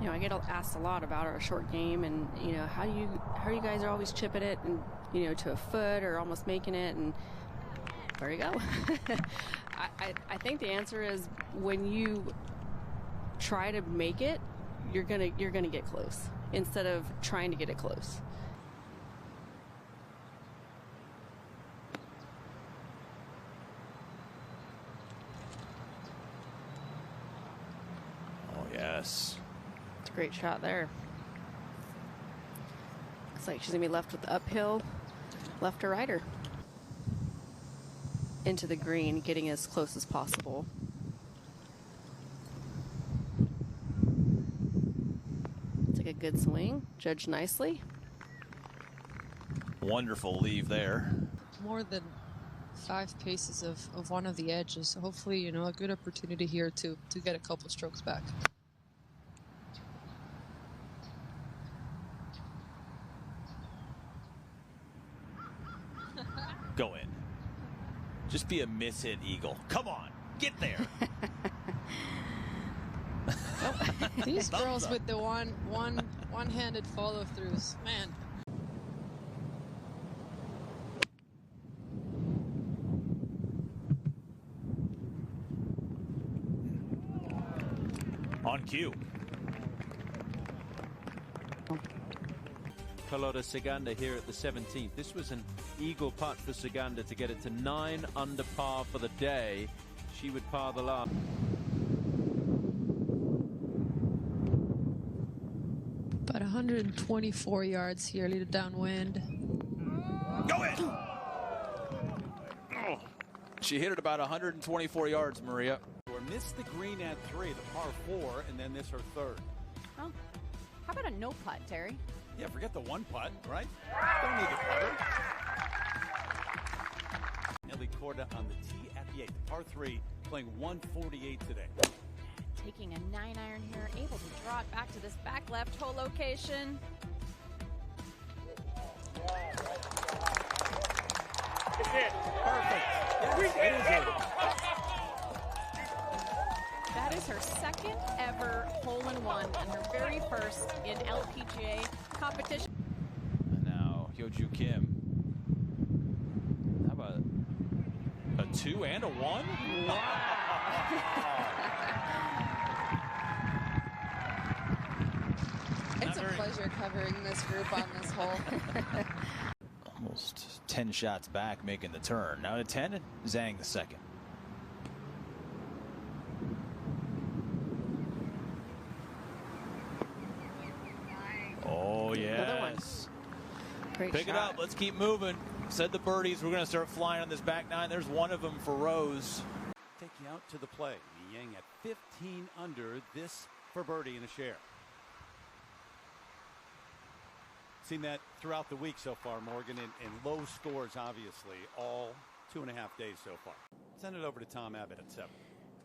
You know, I get asked a lot about our short game, and you know, how you guys are always chipping it, and you know, to a foot or almost making it, and there you go. I think the answer is when you try to make it, you're gonna get close instead of trying to get it close. Oh yes. It's a great shot there. Looks like she's gonna be left with the uphill, left to righter. Into the green, getting as close as possible. Take a good swing, judged nicely. Wonderful leave there. More than 5 paces of one of the edges. So hopefully, you know, a good opportunity here to get a couple strokes back. Go in. Just be a miss-hit eagle. Come on, get there. These girls with the one-handed follow-throughs, man. On cue. Carlota Segunda here at the 17th. This was an eagle putt for Segunda to get it to 9 under par for the day. She would par the last. About 124 yards here, lead it downwind. Go in! Oh. She hit it about 124 yards, Maria. Or missed the green at 3, the par 4, and then this her third. Oh, how about a no putt, Terry? Yeah, forget the one putt, right? Don't need the putter. Nelly Corda on the tee at the 8th, par 3, playing 148 today. Taking a 9-iron here, able to draw it back to this back left hole location. It's it. Perfect. Yes, it is it. That is her second ever hole-in-one and her very first in LPGA competition. And now Hyoju Kim. How about a 2 and a 1? Wow. It's a pleasure covering this group on this hole. Almost 10 shots back, making the turn. Now to 10, Zhang the second. Oh, yes. Great Pick shot. it up. Let's keep moving. Said the birdies. We're going to start flying on this back 9. There's one of them for Rose. Take you out to the play. Yang at 15 under, this for birdie and a share. Seen that throughout the week so far, Morgan, and low scores, obviously, all 2.5 days so far. Send it over to Tom Abbott at 7.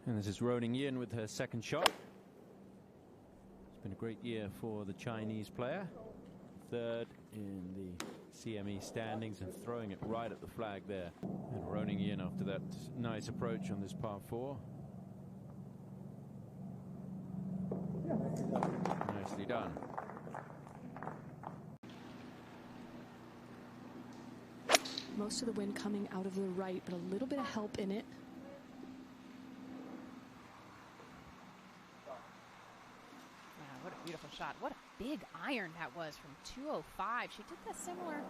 And this is Roning Yin with her second shot. It's been a great year for the Chinese player. Third in the CME standings and throwing it right at the flag there. And Roning Yin after that nice approach on this par 4. Nicely done. Most of the wind coming out of the right, but a little bit of help in it. Wow, what a beautiful shot. What a big iron that was from 205. She did that similar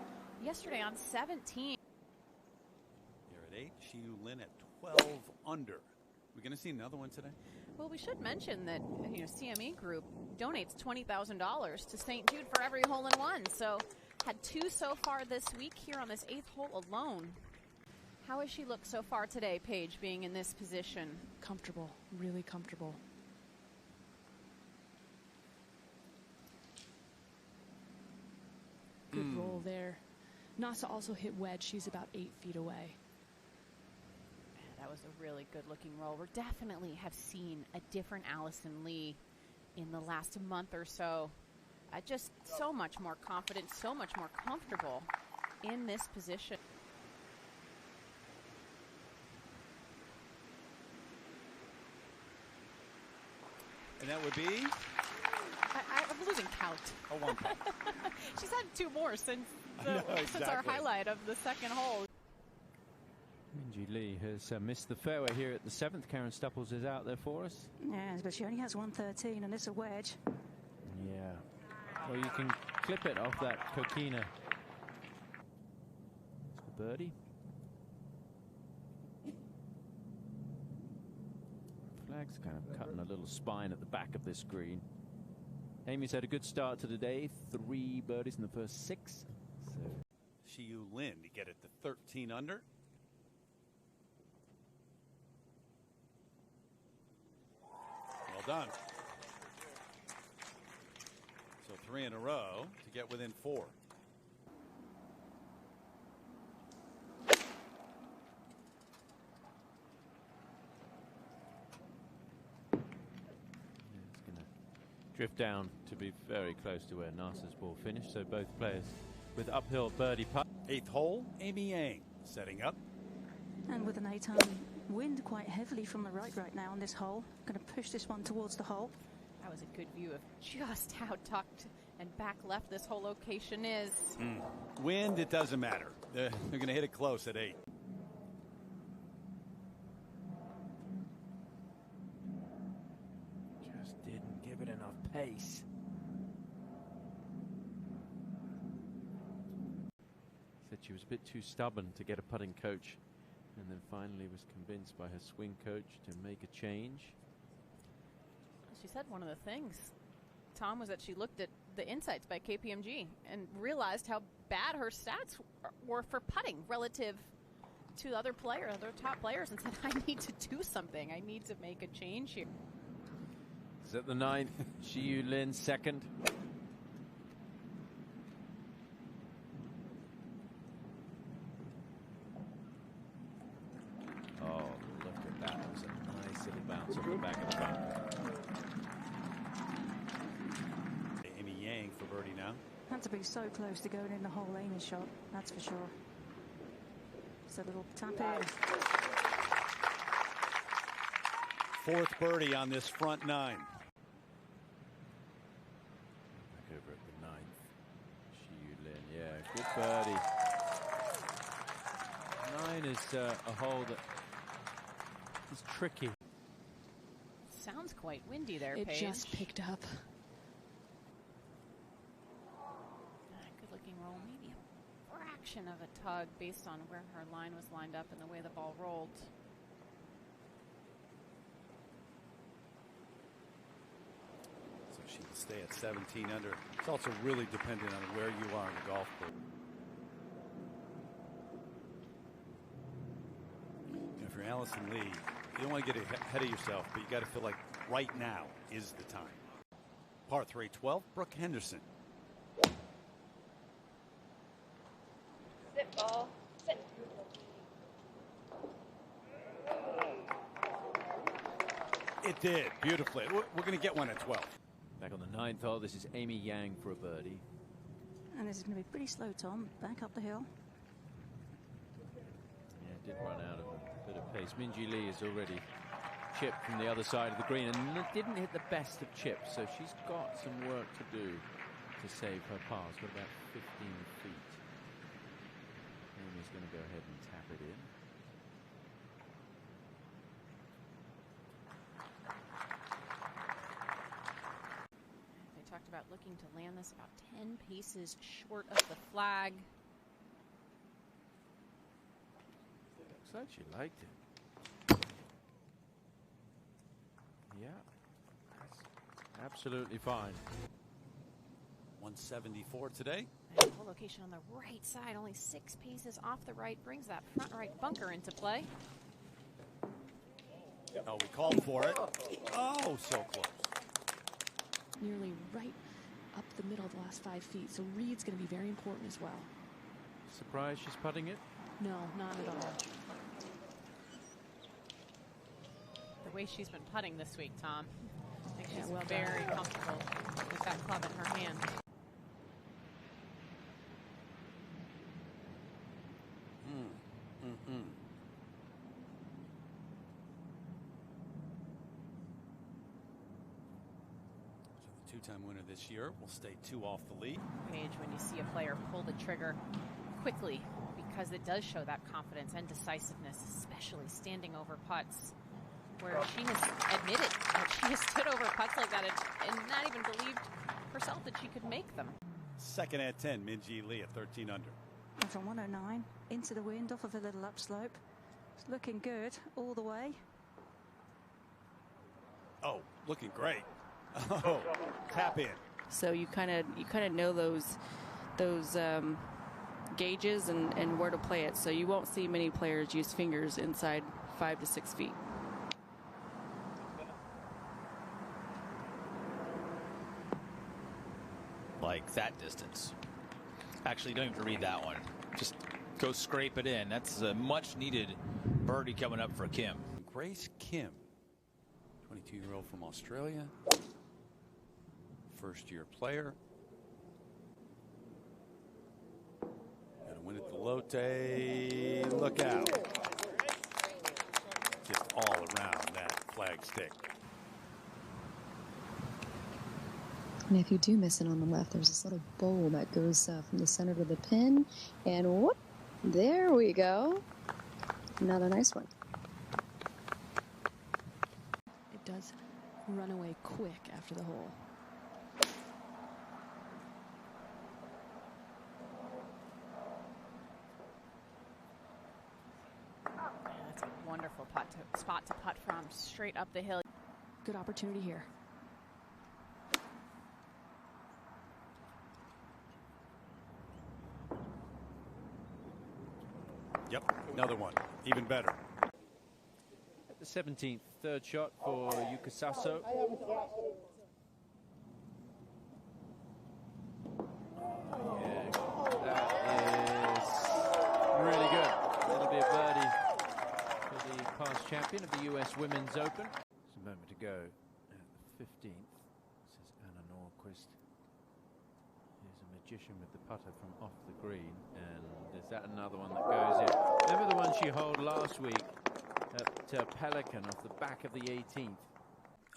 yesterday on 17. Here at 8, Xiyu Lin at 12 under. We're going to see another one today? Well, we should mention that, you know, CME Group donates $20,000 to St. Jude for every hole-in-one. So had 2 so far this week here on this 8th hole alone. How has she looked so far today, Paige, being in this position? Comfortable, really comfortable. Good roll there. Nasa also hit wedge. She's about 8 feet away. That was a really good-looking roll. We definitely have seen a different Allison Lee in the last month or so. Just so much more confident, so much more comfortable in this position. And that would be? losing count. A one putt. She's had 2 more since know, since our exactly. highlight of the second hole. Minjee Lee has missed the fairway here at the 7th. Karen Stupples is out there for us. Yeah, but she only has 113 and it's a wedge. Yeah. Well, you can clip it off that coquina. It's the birdie. Flag's kind of cutting a little spine at the back of this green. Amy's had a good start to the day. 3 birdies in the first 6. So Shiyu Lin to get it to 13 under. Well done. So 3 in a row to get within 4. it's going to drift down to be very close to where Nasser's ball finished. So both players with uphill birdie putt. 8th hole, Amy Yang setting up. And with an 8-iron wind quite heavily from the right now on this hole. Going to push this one towards the hole. That was a good view of just how tucked and back left this whole location is. Wind, it doesn't matter. They're going to hit it close at 8. Just didn't give it enough pace. Said she was a bit too stubborn to get a putting coach, and then finally was convinced by her swing coach to make a change. She said one of the things, Tom, was that she looked at the insights by KPMG and realized how bad her stats were for putting relative to the other top players, and said, I need to do something. I need to make a change here. Is at the 9th. Shiyu Lin 2nd. Oh, look at that. That was a nice little bounce on the back of the bunker. Amy Yang for birdie now. Had to be so close to going in the hole, Amy's shot, that's for sure. It's a little tap in. 4th birdie on this front 9. Back over at the 9th. Shiyu Lin, yeah, good birdie. 9 is a hole that is tricky. Sounds quite windy there, It Paige. just picked up. Good looking roll, maybe a fraction of a tug based on where her line was lined up and the way the ball rolled. So she will stay at 17 under. It's also really dependent on where you are on the golf course. If you're Allison Lee, you don't want to get ahead of yourself, but you got to feel like right now is the time. Par 3, 12, Brooke Henderson. Sit ball. Sit. It did beautifully. We're going to get one at 12. Back on the 9th hole, this is Amy Yang for a birdie. And this is going to be pretty slow, Tom. Back up the hill. Yeah, it did run out of a bit of pace. Minjee Lee is already chipped from the other side of the green and didn't hit the best of chips, so she's got some work to do to save her par. She's got about 15 feet. Amy's going to go ahead and tap it in. They talked about looking to land this about 10 paces short of the flag. Looks like she liked it. Yeah, that's absolutely fine. 174 today. And the location on the right side, only 6 paces off the right, brings that front right bunker into play. Oh, we called for it. Oh, so close. Nearly right up the middle of the last 5 feet. So Reed's going to be very important as well. Surprised she's putting it? No, not at all. The way she's been putting this week, Tom, I think she's well done. very comfortable with that club in her hand. So the two-time winner this year, will stay 2 off the lead. Page, when you see a player pull the trigger quickly, because it does show that confidence and decisiveness, especially standing over putts, where she has admitted that she has stood over putts like that and not even believed herself that she could make them. Second at 10, Minjee Lee at 13 under. That's a 109 into the wind off of a little upslope. It's looking good all the way. Oh, looking great. Oh, tap in. So you kind of know those gauges and where to play it. So you won't see many players use fingers inside 5 to 6 feet. Like that distance. Actually, you don't even read that one. Just go scrape it in. That's a much needed birdie coming up for Kim. Grace Kim, 22-year-old from Australia. First-year player. Gonna win at the Lotte. Look out. Just all around that flag stick. And if you do miss it on the left, there's this little bowl that goes from the center to the pin. And whoop, there we go. Another nice one. It does run away quick after the hole. That's a wonderful spot to putt from, straight up the hill. Good opportunity here. Yep, another one. Even better. At the 17th, third shot for Yuka Sasso. Yeah, that is really good. It'll be a birdie for the past champion of the US Women's Open. Just a moment to go at the 15th. This is Anna Norquist. Here's a magician with the putter from off the green. And is that another one that goes in? Remember the one she holed last week at Pelican off the back of the 18th?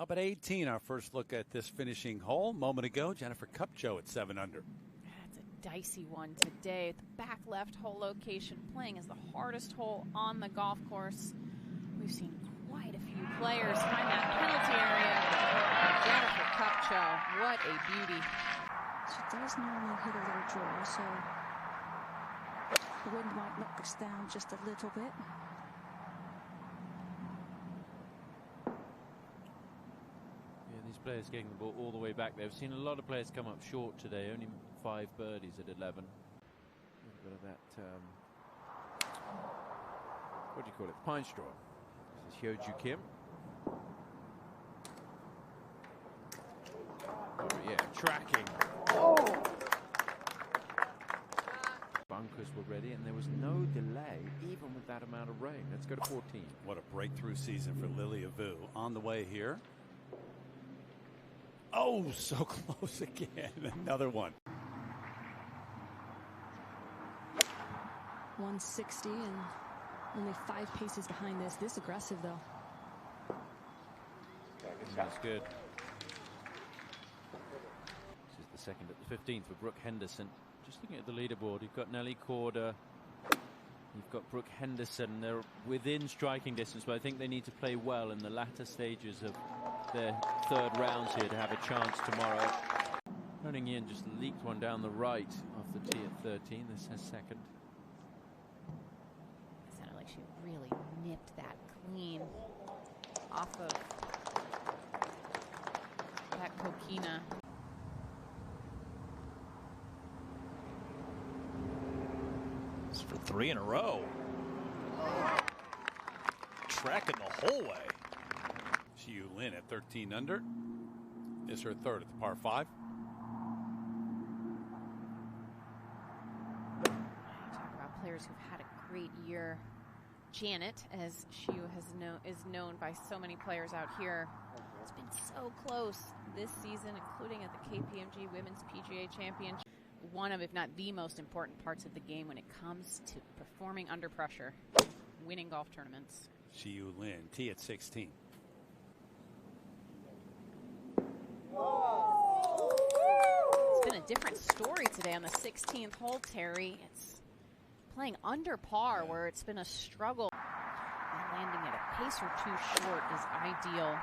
Up at 18, our first look at this finishing hole. Moment ago, Jennifer Kupcho at 7 under. That's a dicey one today. The back left hole location, playing as the hardest hole on the golf course. We've seen quite a few players find that penalty area. Jennifer Kupcho, what a beauty. She does normally hit a little draw, so the wind might knock this down just a little bit. Yeah, these players getting the ball all the way back. They've seen a lot of players come up short today. Only 5 birdies at 11. A little bit of that, what do you call it? Pine straw. This is Hyoju Kim. Oh, yeah, tracking. Bunkers were ready, and there was no delay, even with that amount of rain. Let's go to 14. What a breakthrough season for Lilia Vu. On the way here. Oh, so close again. Another one. 160 and only 5 paces behind this. This aggressive, though. That's good. This is the second at the 15th for Brooke Henderson. Just looking at the leaderboard, you've got Nelly Korda, you've got Brooke Henderson. They're within striking distance, but I think they need to play well in the latter stages of their third rounds here to have a chance tomorrow. Running in, just leaked one down the right off the tee at 13. This has second. It sounded like she really nipped that clean off of that coquina. It's for 3 in a row. Tracking the whole way. Xiyu Lin at 13 under. Is her third at the par 5. Talk about players who've had a great year. Janet, as Xiyu is known by so many players out here, it's been so close this season, including at the KPMG Women's PGA Championship. One of, if not the most important parts of the game when it comes to performing under pressure, winning golf tournaments. Xiyu Lin, tee at 16. different story today on the 16th hole, Terry. It's playing under par where it's been a struggle. And landing at a pace or two short is ideal.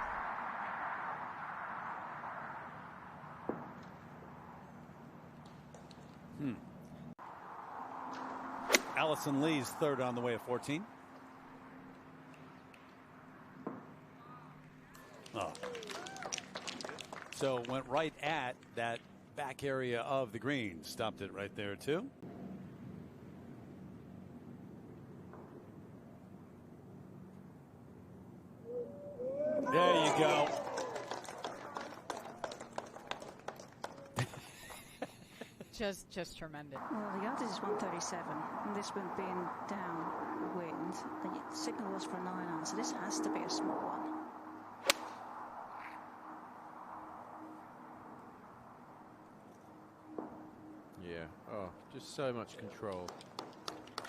Allison Lee's third on the way at 14. Oh. So went right at that back area of the green. Stopped it right there too. There you go. Just tremendous. Well, the yardage is 137, and this one being downwind, the signal was for a 9-iron, so this has to be a small one. Yeah, oh, just so much control.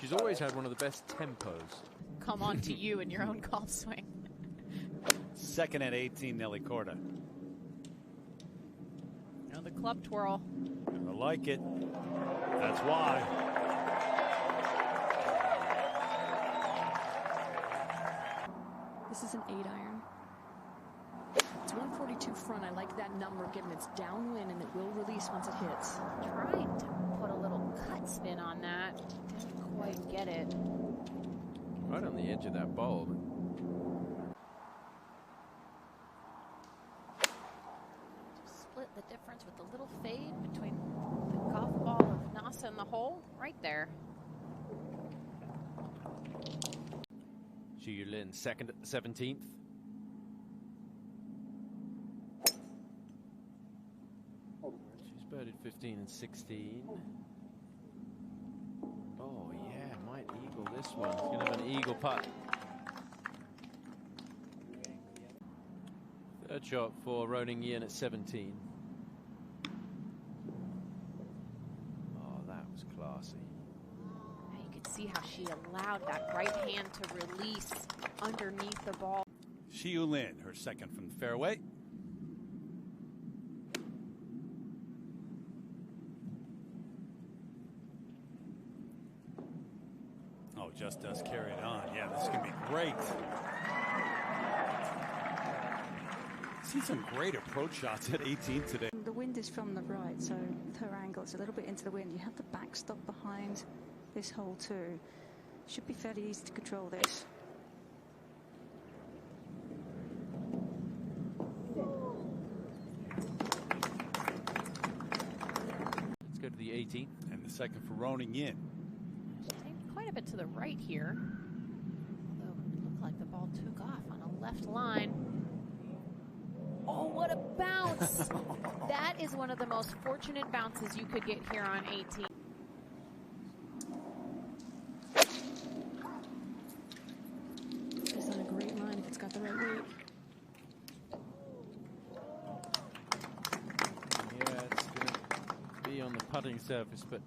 She's always had one of the best tempos. Come on to you in your own golf swing. Second at 18, Nelly Corda. You know, the club twirl. I like it. That's why. This is an 8-iron. It's 142 front. I like that number given it's downwind and it will release once it hits. Tried to put a little cut spin on that. Didn't quite get it. Right on the edge of that bowl. Split the difference with the little fade between the golf ball of Nasa and the hole. Right there. Xu Lin second at the 17th. She's birdied 15 and 16. Oh yeah, might eagle this one. It's going to have an eagle putt. Third shot for Roning Yin at 17. Oh, that was classy. Now you can see how she allowed that right hand to release underneath the ball. Xiu Lin, her second from the fairway. Oh, just does carry it on. Yeah, this is going to be great. See some great approach shots at 18 today. The wind is from the right, so with her angle, it's a little bit into the wind. You have the backstop behind this hole too. Should be fairly easy to control this. Let's go to the 18th. And the second for Roning Yin. Quite a bit to the right here. Although it looked like the ball took off on a left line. Oh, what a bounce! That is one of the most fortunate bounces you could get here on 18. It's on a great line if it's got the right weight. Yeah, it's going to be on the putting surface, but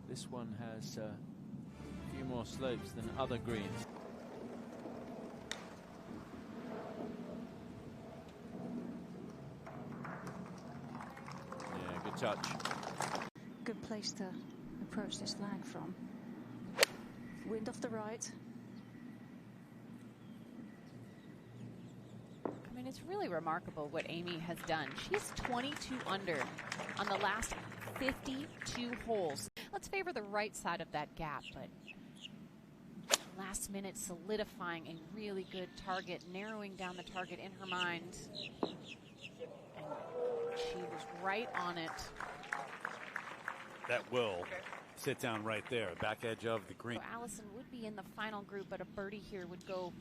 this one has a few more slopes than other greens. Yeah, good touch. Good place to approach this lag from. Wind off the right. I mean, it's really remarkable what Amy has done. She's 22 under on the last 52 holes. Let's favor the right side of that gap, but last minute solidifying a really good target, narrowing down the target in her mind. And she was right on it. That will sit down right there, back edge of the green. So Allison would be in the final group, but a birdie here would go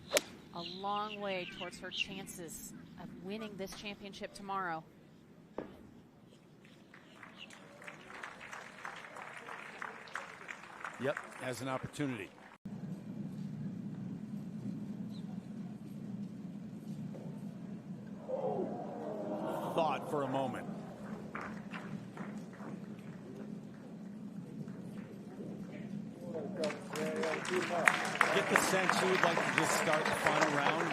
a long way towards her chances of winning this championship tomorrow. Yep, has an opportunity. Thought for a moment. Get the sense you would like to just start the final round